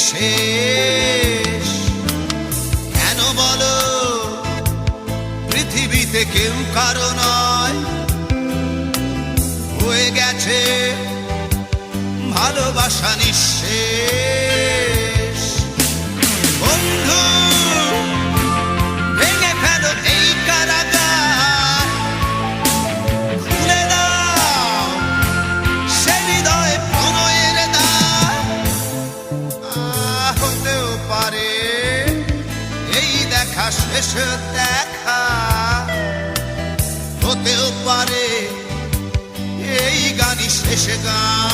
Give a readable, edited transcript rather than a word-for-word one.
শেষ। কেন বলো পৃথিবীতে কেউ কারো নয়, হয়ে গেছে ভালোবাসা নিঃশেষ। বন্ধু ভেঙে ফেলো এই কারাগার, খুলে দাও সে হৃদয়ে প্রণয়ের দ্বার। হতেও পারে এই দেখা শেষ দেখা, হতেও পারে এই গানই শেষ গান।